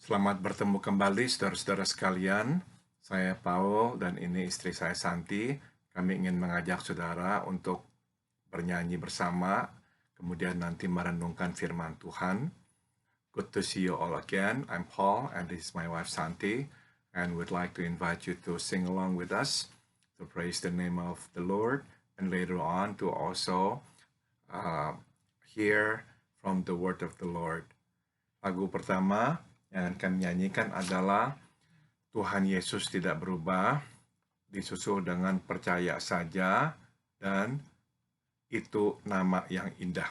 Selamat bertemu kembali saudara-saudara sekalian. Saya Paul dan ini istri saya Santi. Kami ingin mengajak saudara untuk bernyanyi bersama, kemudian nanti merenungkan firman Tuhan. Good to see you all again. I'm Paul and this is my wife Santi, and we'd like to invite you to sing along with us, to praise the name of the Lord, and later on to also hear from the word of the Lord. Lagu pertama yang akan nyanyikan adalah Tuhan Yesus tidak berubah, disusul dengan percaya saja, dan itu nama yang indah.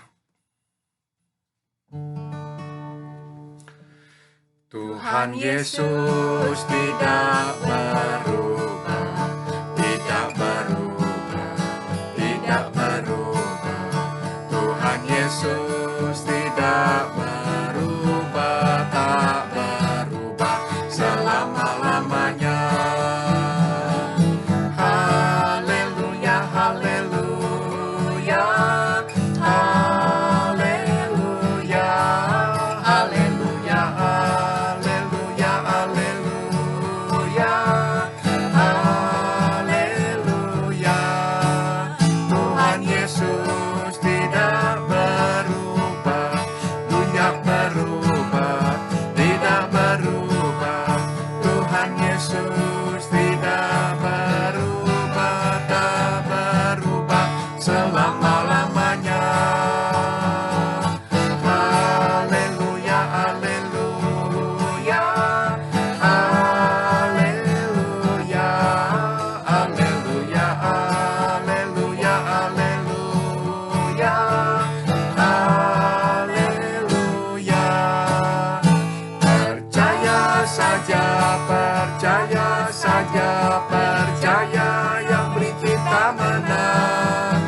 Tuhan Yesus tidak berubah, tidak berubah, tidak berubah. Tuhan Yesus tidak berubah, tak berubah selama-lamanya. Haleluya, haleluya, haleluya, haleluya, haleluya, haleluya, haleluya. Tuhan Yesus tidak berubah, tidak berubah, tidak berubah. Tuhan Yesus tidak berubah, tak berubah selama-lamanya. Haleluya, haleluya, haleluya, haleluya, haleluya, haleluya, haleluya. Percaya saja, percaya saja, percaya yang beri kita menang.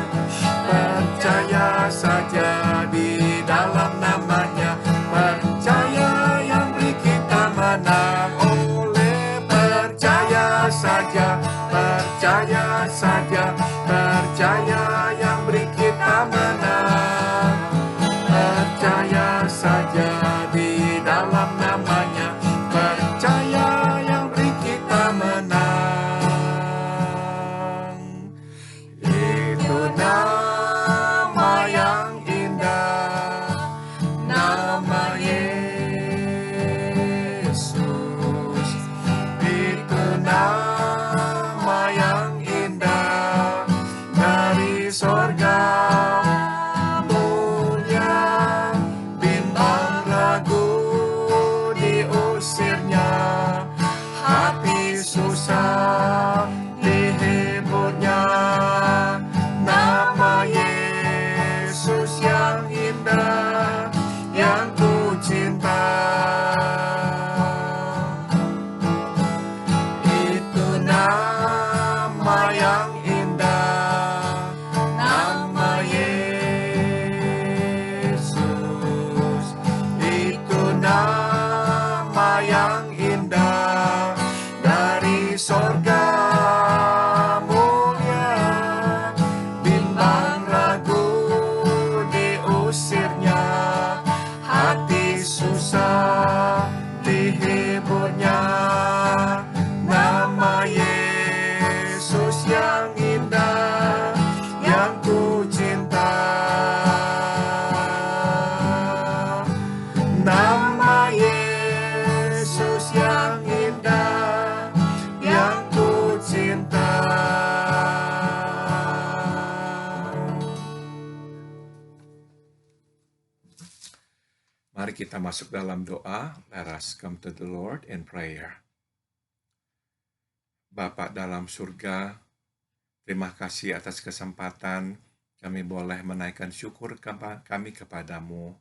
Percaya saja di dalam namanya, percaya yang beri kita menang. Oleh percaya saja, percaya saja, percaya yang beri kita menang. Percaya saja di dalam namanya, percaya yang beri kita menang. Itu nama yang indah, nama Yesus. Itu nama yang indah dari sorga mulia. Bimbang ragu diusirnya, hati susah dihiburnya. Nama Yesus yang indah, yang ku cinta. Itu nama yang indah, nama Yesus. Itu nama yang indah dari sorga mulia. Bimbang ragu diusirnya, hati susah dihiburnya. Nama Yesus yang indah, yang ku cinta. Nama Yesus yang indah, yang ku cinta. Mari kita masuk dalam doa. Let us come to the Lord in prayer. Bapa dalam surga, terima kasih atas kesempatan kami boleh menaikkan syukur kami kepadamu.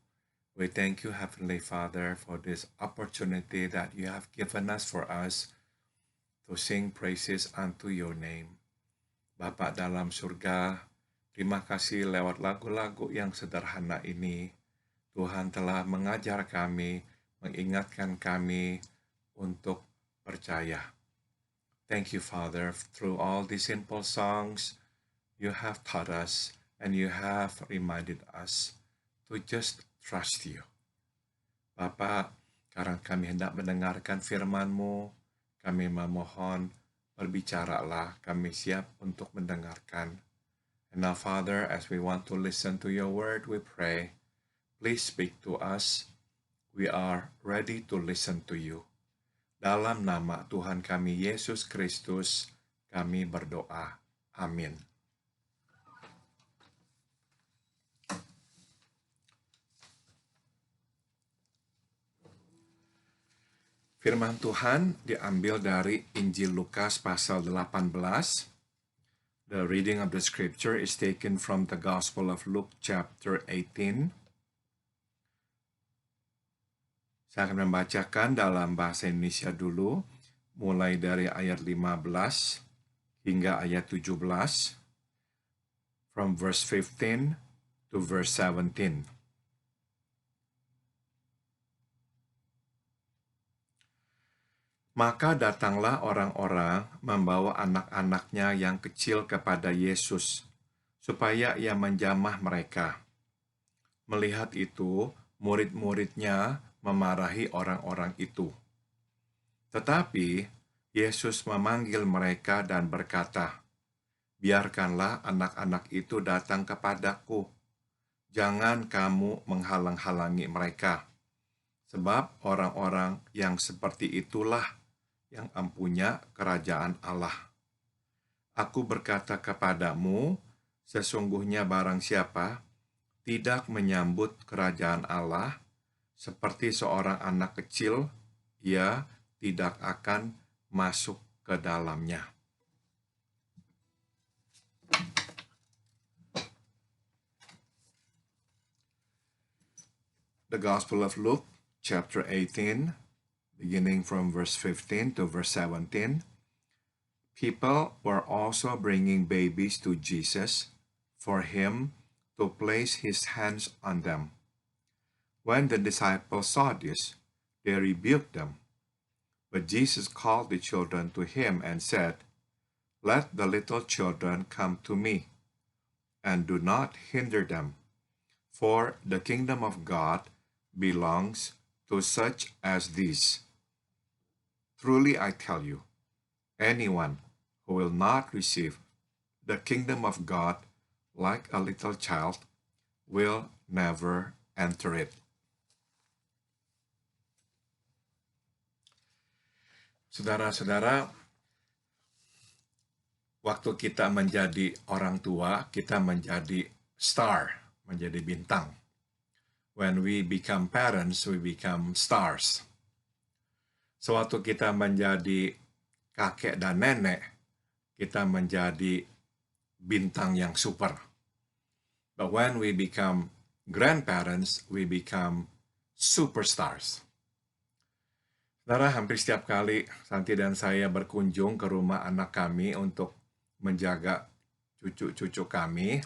We thank you, Heavenly Father, for this opportunity that you have given us for us to sing praises unto your name. Bapa dalam surga, terima kasih lewat lagu-lagu yang sederhana ini. Tuhan telah mengajar kami, mengingatkan kami untuk percaya. Thank you, Father, through all these simple songs, you have taught us and you have reminded us to just trust you. Bapa, karena kami hendak mendengarkan firman-Mu. Kami memohon, berbicaralah, kami siap untuk mendengarkan. And now, Father, as we want to listen to your word, we pray, please speak to us. We are ready to listen to you. Dalam nama Tuhan kami, Yesus Kristus, kami berdoa. Amin. Firman Tuhan diambil dari Injil Lukas pasal 18. The reading of the scripture is taken from the Gospel of Luke chapter 18. Saya akan membacakan dalam bahasa Indonesia dulu, mulai dari ayat 15 hingga ayat 17, from verse 15 to verse 17. Maka datanglah orang-orang membawa anak-anaknya yang kecil kepada Yesus, supaya ia menjamah mereka. Melihat itu, murid-muridnya memarahi orang-orang itu. Tetapi Yesus memanggil mereka dan berkata, "Biarkanlah anak-anak itu datang kepadaku. Jangan kamu menghalang-halangi mereka, sebab orang-orang yang seperti itulah yang empunya kerajaan Allah. Aku berkata kepadamu, sesungguhnya barang siapa tidak menyambut kerajaan Allah seperti seorang anak kecil, ia tidak akan masuk ke dalamnya." The Gospel of Luke, chapter 18, beginning from verse 15 to verse 17. People were also bringing babies to Jesus for him to place his hands on them. When the disciples saw this, they rebuked them. But Jesus called the children to him and said, "Let the little children come to me, and do not hinder them, for the kingdom of God belongs to such as these. Truly I tell you, anyone who will not receive the kingdom of God like a little child will never enter it." Saudara-saudara, waktu kita menjadi orang tua, kita menjadi star, menjadi bintang. When we become parents, we become stars. Sewaktu kita menjadi kakek dan nenek, kita menjadi bintang yang super. But when we become grandparents, we become superstars. Saudara, hampir setiap kali Santi dan saya berkunjung ke rumah anak kami untuk menjaga cucu-cucu kami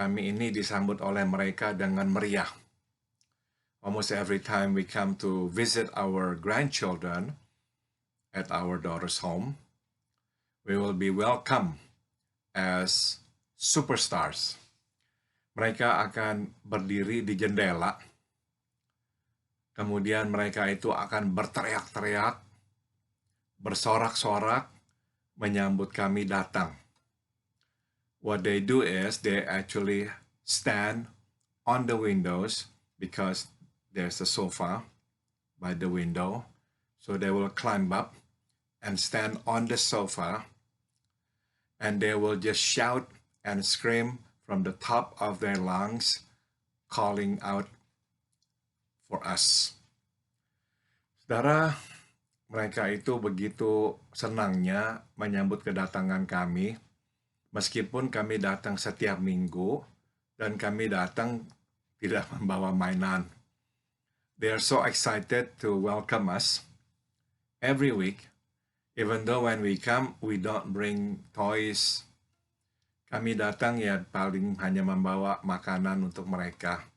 ini disambut oleh mereka dengan meriah. Almost every time we come to visit our grandchildren at our daughter's home, we will be welcomed as superstars. Mereka akan berdiri di jendela, kemudian mereka itu akan berteriak-teriak, bersorak-sorak, menyambut kami datang. What they do is they actually stand on the windows because there's a sofa by the window. So they will climb up and stand on the sofa, and they will just shout and scream from the top of their lungs, calling out for us. Saudara, mereka itu begitu senangnya menyambut kedatangan kami, meskipun kami datang setiap minggu dan kami datang tidak membawa mainan. They are so excited to welcome us every week, even though when we come, we don't bring toys. Kami datang ya paling hanya membawa makanan untuk mereka.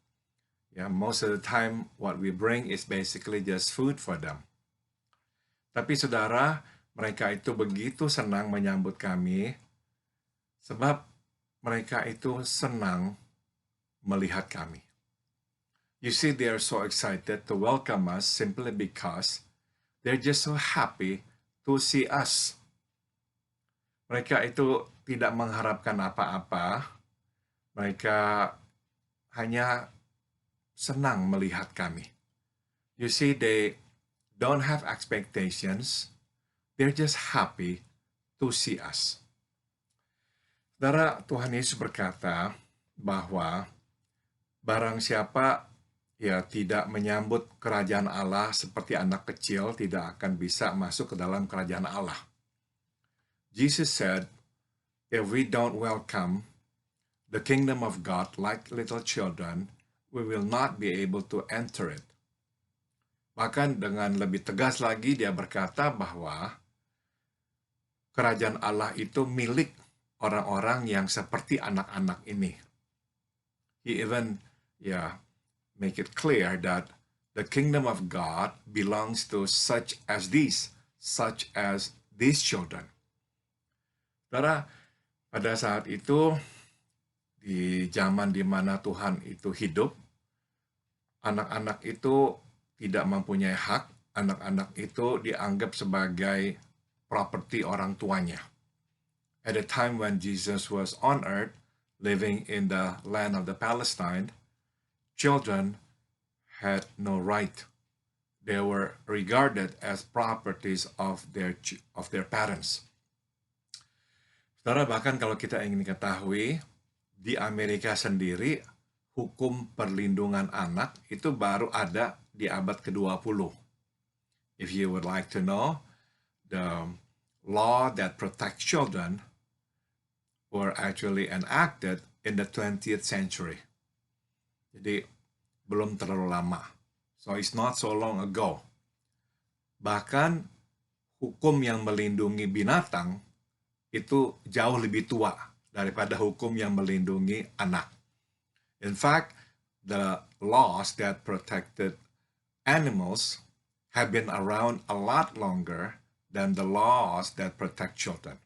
Yeah, most of the time, what we bring is basically just food for them. Tapi saudara, mereka itu begitu senang menyambut kami, sebab mereka itu senang melihat kami. You see, they are so excited to welcome us simply because they're just so happy to see us. Mereka itu tidak mengharapkan apa-apa. Mereka hanya senang melihat kami. You see, they don't have expectations. They're just happy to see us. Saudara, Tuhan Yesus berkata bahwa barang siapa tidak menyambut kerajaan Allah seperti anak kecil tidak akan bisa masuk ke dalam kerajaan Allah. Jesus said, if we don't welcome the kingdom of God like little children, we will not be able to enter it. Bahkan dengan lebih tegas lagi dia berkata bahwa kerajaan Allah itu milik orang-orang yang seperti anak-anak ini. He even make it clear that the kingdom of God belongs to such as these children. Saudara, pada saat itu, di zaman di mana Tuhan itu hidup, anak-anak itu tidak mempunyai hak, anak-anak itu dianggap sebagai properti orang tuanya. At the time when Jesus was on earth, living in the land of the Palestine, children had no right. They were regarded as properties of their parents. Saudara, bahkan kalau kita ingin ketahui, di Amerika sendiri, hukum perlindungan anak itu baru ada di abad ke-20. If you would like to know, the law that protects children were actually enacted in the 20th century. Jadi, belum terlalu lama. So, it's not so long ago. Bahkan, hukum yang melindungi binatang itu jauh lebih tua daripada hukum yang melindungi anak. In fact, the laws that protected animals have been around a lot longer than the laws that protect children.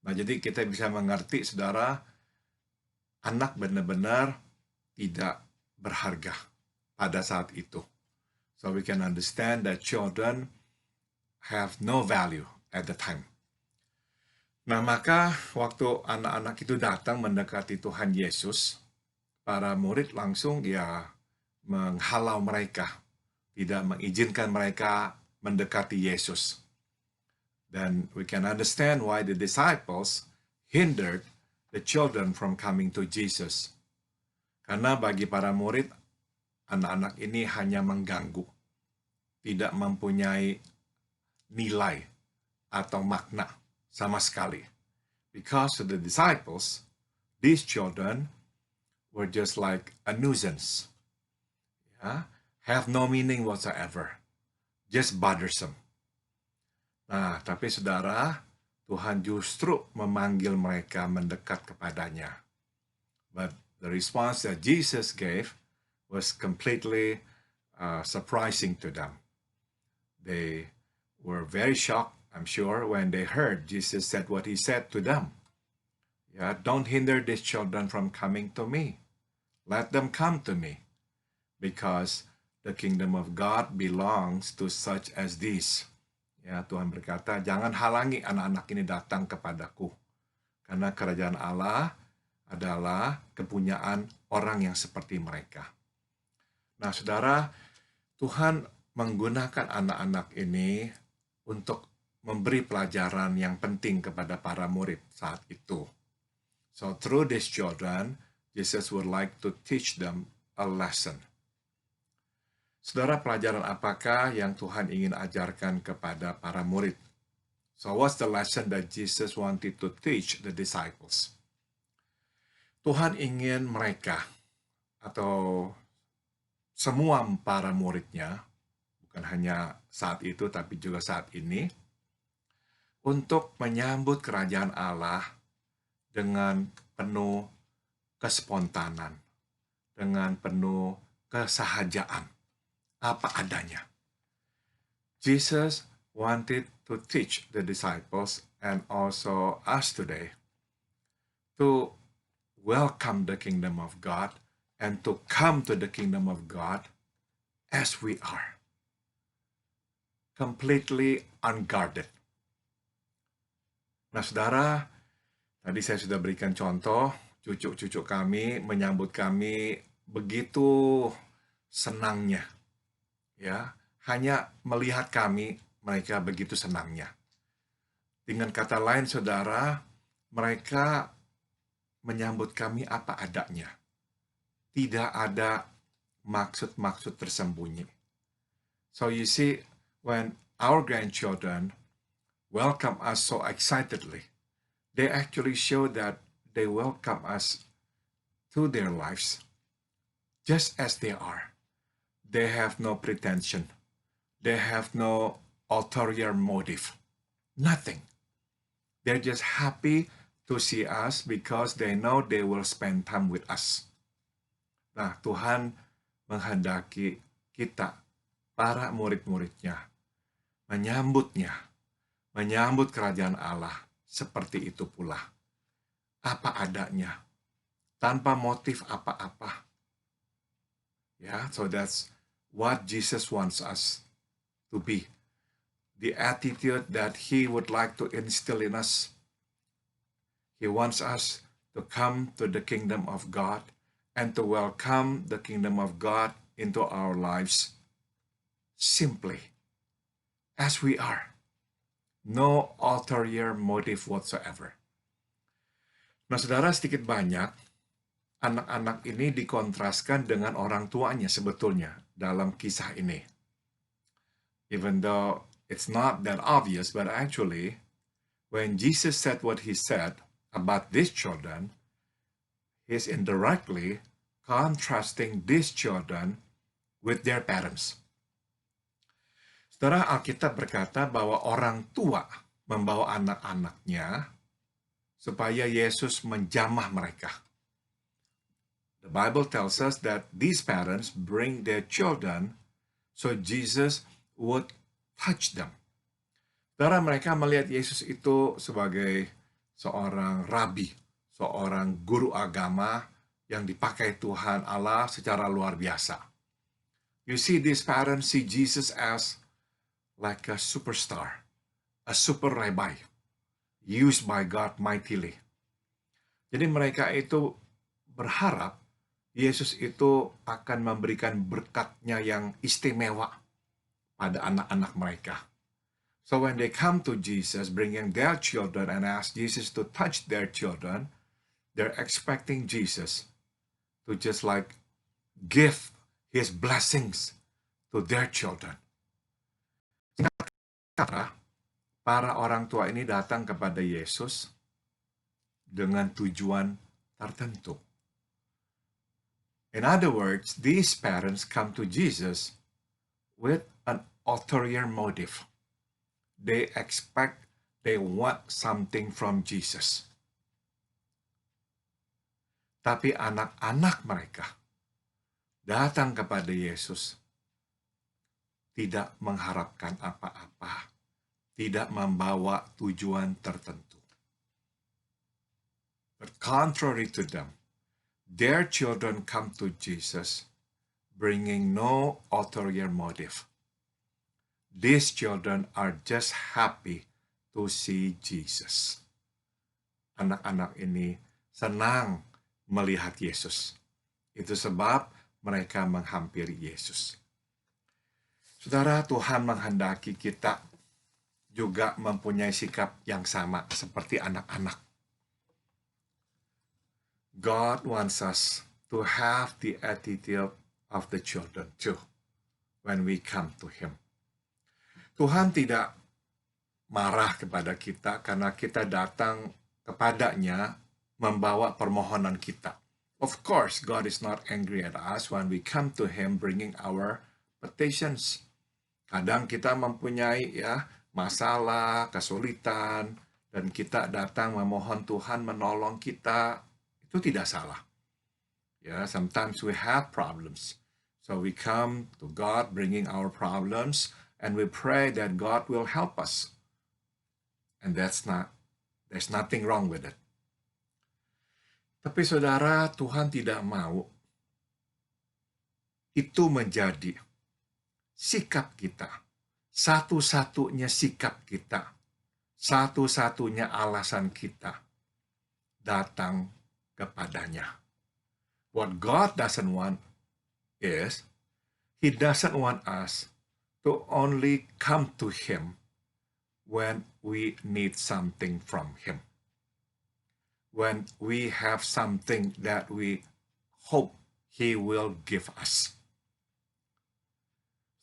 Nah, jadi kita bisa mengerti, saudara, anak benar-benar tidak berharga pada saat itu. So we can understand that children have no value at the time. Nah, maka waktu anak-anak itu datang mendekati Tuhan Yesus, para murid langsung menghalau mereka, tidak mengizinkan mereka mendekati Yesus. Then we can understand why the disciples hindered the children from coming to Jesus. Karena bagi para murid, anak-anak ini hanya mengganggu, tidak mempunyai nilai atau makna sama sekali. Because to the disciples, these children were just like a nuisance. Have no meaning whatsoever. Just bothersome. Nah, tapi saudara, Tuhan justru memanggil mereka mendekat kepadanya. But the response that Jesus gave was completely surprising to them. They were very shocked, I'm sure, when they heard Jesus said what he said to them. Don't hinder these children from coming to me. Let them come to me. Because the kingdom of God belongs to such as these. Tuhan berkata, jangan halangi anak-anak ini datang kepadaku. Karena kerajaan Allah adalah kepunyaan orang yang seperti mereka. Nah, saudara, Tuhan menggunakan anak-anak ini untuk memberi pelajaran yang penting kepada para murid saat itu. So, through these children, Jesus would like to teach them a lesson. Saudara, pelajaran apakah yang Tuhan ingin ajarkan kepada para murid? So, what's the lesson that Jesus wanted to teach the disciples? Tuhan ingin mereka, atau semua para muridnya, bukan hanya saat itu, tapi juga saat ini, untuk menyambut kerajaan Allah dengan penuh kespontanan, dengan penuh kesahajaan, apa adanya. Jesus wanted to teach the disciples and also us today to welcome the kingdom of God and to come to the kingdom of God as we are, completely unguarded. Nah, saudara, tadi saya sudah berikan contoh, cucu-cucu kami menyambut kami begitu senangnya. Ya, hanya melihat kami, mereka begitu senangnya. Dengan kata lain, saudara, mereka menyambut kami apa adanya. Tidak ada maksud-maksud tersembunyi. So you see, when our grandchildren welcome us so excitedly, they actually show that they welcome us to their lives just as they are. They have no pretension. They have no ulterior motive. Nothing. They're just happy to see us because they know they will spend time with us. Nah, Tuhan menghendaki kita, para murid-muridnya, menyambut kerajaan Allah seperti itu pula. Apa adanya, tanpa motif apa-apa. Yeah, so that's what Jesus wants us to be. The attitude that he would like to instill in us. He wants us to come to the kingdom of God and to welcome the kingdom of God into our lives simply as we are. No ulterior motive whatsoever. Nah, saudara, sedikit banyak anak-anak ini dikontraskan dengan orang tuanya sebetulnya dalam kisah ini. Even though it's not that obvious, but actually, when Jesus said what he said about these children, he's indirectly contrasting these children with their parents. Saudara, Alkitab berkata bahwa orang tua membawa anak-anaknya supaya Yesus menjamah mereka. The Bible tells us that these parents bring their children so Jesus would touch them. Saudara, mereka melihat Yesus itu sebagai seorang rabi, seorang guru agama yang dipakai Tuhan Allah secara luar biasa. You see, these parents see Jesus as like a superstar, a super rabbi, used by God mightily. Jadi mereka itu berharap Yesus itu akan memberikan berkatnya yang istimewa pada anak-anak mereka. So when they come to Jesus, bringing their children and ask Jesus to touch their children, they're expecting Jesus to just like give his blessings to their children. Kata, para orang tua ini datang kepada Yesus dengan tujuan tertentu. In other words, these parents come to Jesus with an ulterior motive. They want something from Jesus. Tapi anak-anak mereka datang kepada Yesus tidak mengharapkan apa-apa, tidak membawa tujuan tertentu. But contrary to them, their children come to Jesus bringing no ulterior motive. These children are just happy to see Jesus. Anak-anak ini senang melihat Yesus. Itu sebab mereka menghampiri Yesus. Saudara, Tuhan menghendaki kita juga mempunyai sikap yang sama seperti anak-anak. God wants us to have the attitude of the children too when we come to Him. Tuhan tidak marah kepada kita karena kita datang kepadanya membawa permohonan kita. Of course, God is not angry at us when we come to Him bringing our petitions. Kadang kita mempunyai masalah, kesulitan, dan kita datang memohon Tuhan menolong kita. Itu tidak salah. Sometimes we have problems. So we come to God bringing our problems and we pray that God will help us. And there's nothing wrong with it. Tapi saudara, Tuhan tidak mau itu menjadi sikap kita. Satu-satunya sikap kita. Satu-satunya alasan kita datang kepadanya. What God doesn't want is, He doesn't want us to only come to Him when we need something from Him. When we have something that we hope He will give us.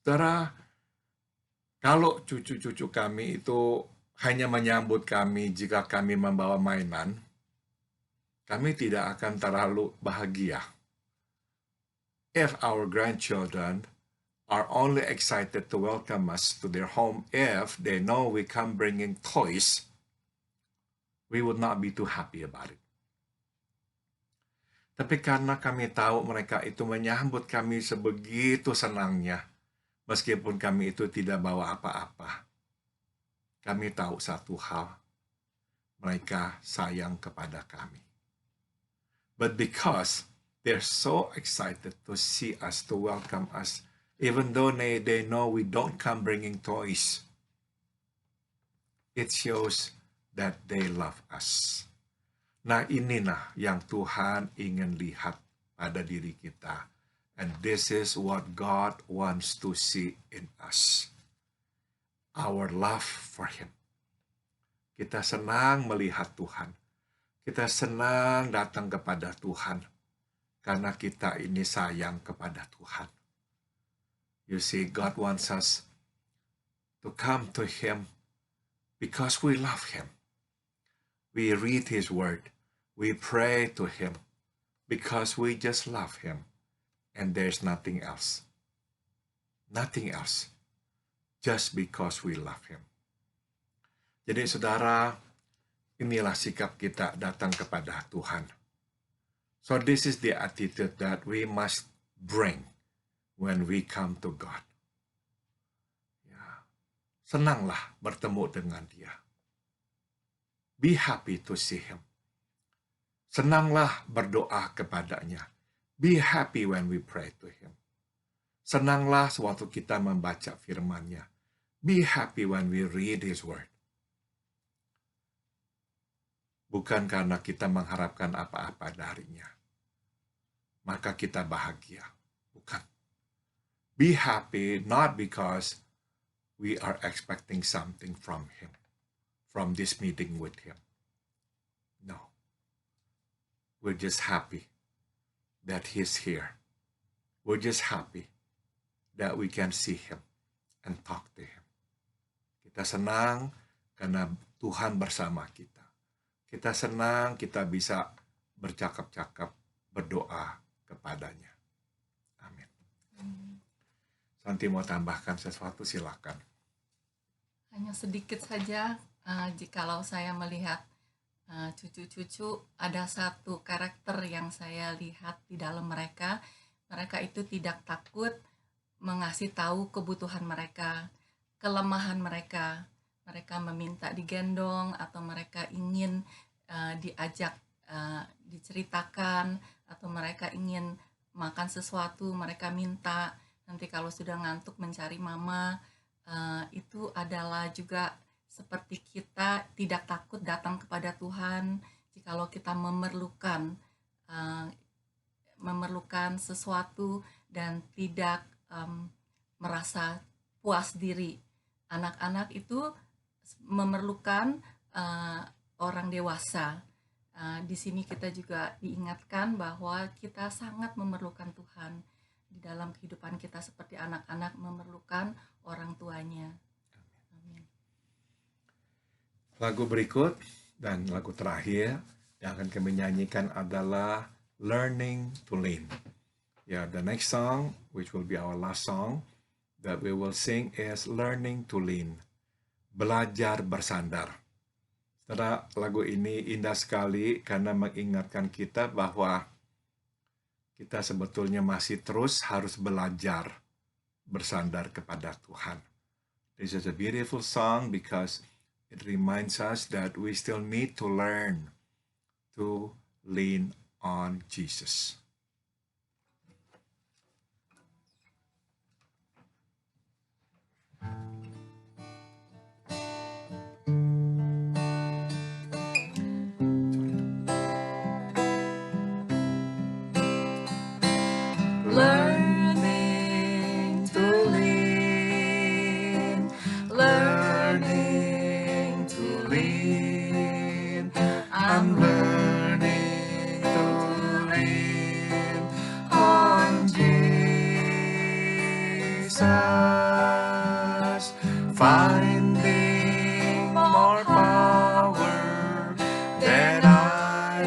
Saudara, kalau cucu-cucu kami itu hanya menyambut kami jika kami membawa mainan, kami tidak akan terlalu bahagia. If our grandchildren are only excited to welcome us to their home if they know we come bringing toys, we would not be too happy about it. Tapi karena kami tahu mereka itu menyambut kami sebegitu senangnya, meskipun kami itu tidak bawa apa-apa, kami tahu satu hal, mereka sayang kepada kami. But because they're so excited to see us, to welcome us, even though they know we don't come bringing toys, it shows that they love us. Nah, inilah yang Tuhan ingin lihat pada diri kita. And this is what God wants to see in us. Our love for Him. Kita senang melihat Tuhan. Kita senang datang kepada Tuhan. Karena kita ini sayang kepada Tuhan. You see, God wants us to come to Him because we love Him. We read His Word. We pray to Him because we just love Him. And there's nothing else. Nothing else. Just because we love Him. Jadi saudara, inilah sikap kita datang kepada Tuhan. So this is the attitude that we must bring when we come to God. Ya. Senanglah bertemu dengan Dia. Be happy to see Him. Senanglah berdoa kepadanya. Be happy when we pray to Him. Senanglah sewaktu kita membaca firman-Nya. Be happy when we read His Word. Bukan karena kita mengharapkan apa-apa darinya, maka kita bahagia. Bukan. Be happy not because we are expecting something from Him, from this meeting with Him. No. We're just happy that He's here. We're just happy that we can see Him and talk to Him. Kita senang karena Tuhan bersama kita. Kita senang kita bisa bercakap-cakap, berdoa kepadanya. Amin. Santi mau tambahkan sesuatu, silakan. Hanya sedikit saja, jikalau saya melihat cucu-cucu, ada satu karakter yang saya lihat di dalam mereka. Mereka itu tidak takut mengasih tahu kebutuhan mereka, kelemahan mereka. Mereka meminta digendong atau mereka ingin diajak diceritakan, atau mereka ingin makan sesuatu, mereka minta. Nanti kalau sudah ngantuk mencari mama, itu adalah juga seperti kita tidak takut datang kepada Tuhan jikalau kita memerlukan sesuatu dan tidak merasa puas diri. Anak-anak itu memerlukan orang dewasa. Di sini kita juga diingatkan bahwa kita sangat memerlukan Tuhan di dalam kehidupan kita, seperti anak-anak memerlukan orang tuanya. Amin. Lagu berikut dan lagu terakhir yang akan kami nyanyikan adalah Learning to Lean. Yeah, the next song, which will be our last song that we will sing, is Learning to Lean. Belajar bersandar. Setelah lagu ini indah sekali karena mengingatkan kita bahwa kita sebetulnya masih terus harus belajar bersandar kepada Tuhan. This is a beautiful song because it reminds us that we still need to learn to lean on Jesus. finding more power than I'd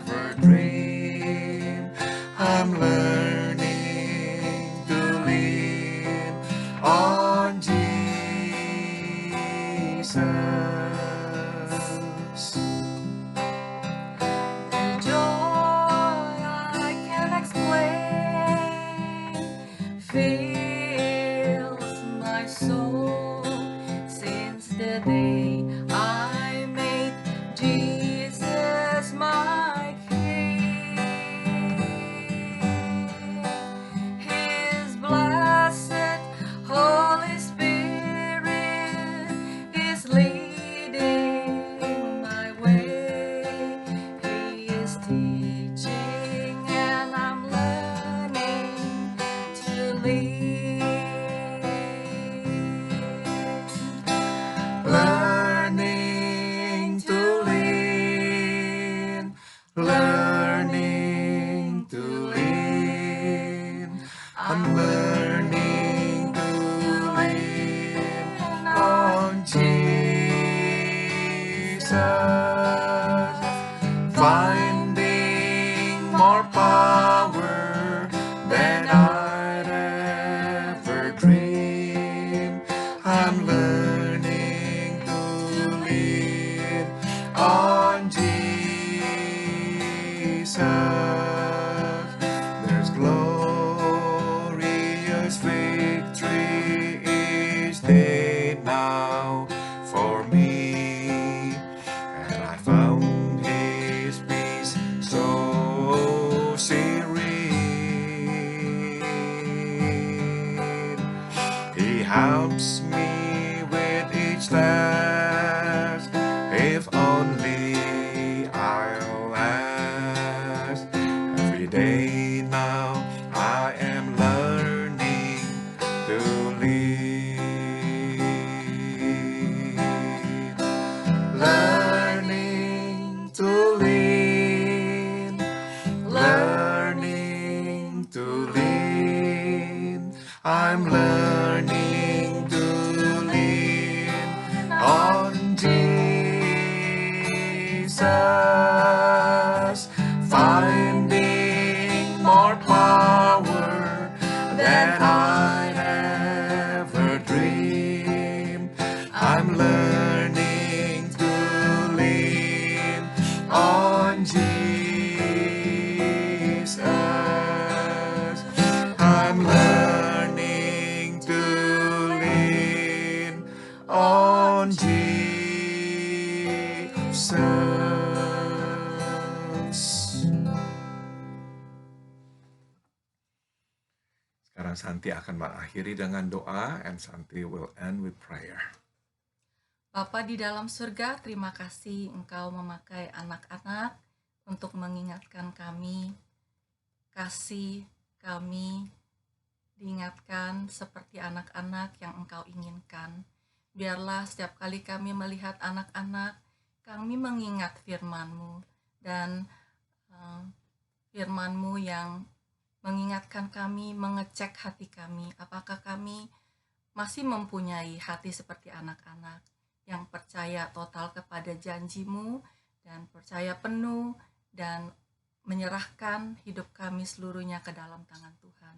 ever dream. I'm learning to lean on Jesus. The joy I can't explain fills my soul since the day I made Jesus my King. His blessed Holy Spirit is leading my way. He is teaching and I'm learning to lead. Learning to lean, learning to lean. I'm learning to lean on Jesus, finding more power than I'd ever dream. I'm learning to lean on Jesus. There's glorious victory each day now for me, and I found His peace so serene. He helps me with each task, if only I'll ask. Every day now I am learning to lead. Learning to lean, learning to lean. I'm learning to lean on Jesus, finding more power than I'd ever dream. I'm learning to lean on Jesus. I'm learning to lean on Jesus. Sekarang Santi akan mengakhiri dengan doa, and Santi will end with prayer. Bapa di dalam surga, terima kasih Engkau memakai anak-anak untuk mengingatkan kami, kasih kami diingatkan seperti anak-anak yang Engkau inginkan. Biarlah setiap kali kami melihat anak-anak, kami mengingat firman-Mu, dan firman-Mu yang mengingatkan kami, mengecek hati kami, apakah kami masih mempunyai hati seperti anak-anak yang percaya total kepada janji-Mu dan percaya penuh dan menyerahkan hidup kami seluruhnya ke dalam tangan Tuhan.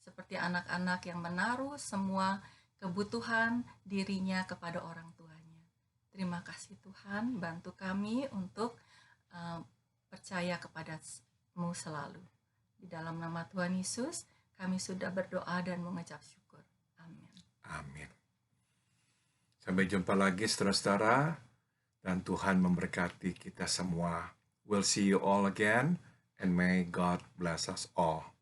Seperti anak-anak yang menaruh semua kebutuhan dirinya kepada orang tuanya. Terima kasih Tuhan, bantu kami untuk percaya kepada-Mu selalu. Di dalam nama Tuhan Yesus, kami sudah berdoa dan mengucap syukur. Amin. Amin. Sampai jumpa lagi saudara-saudara, dan Tuhan memberkati kita semua. We'll see you all again, and may God bless us all.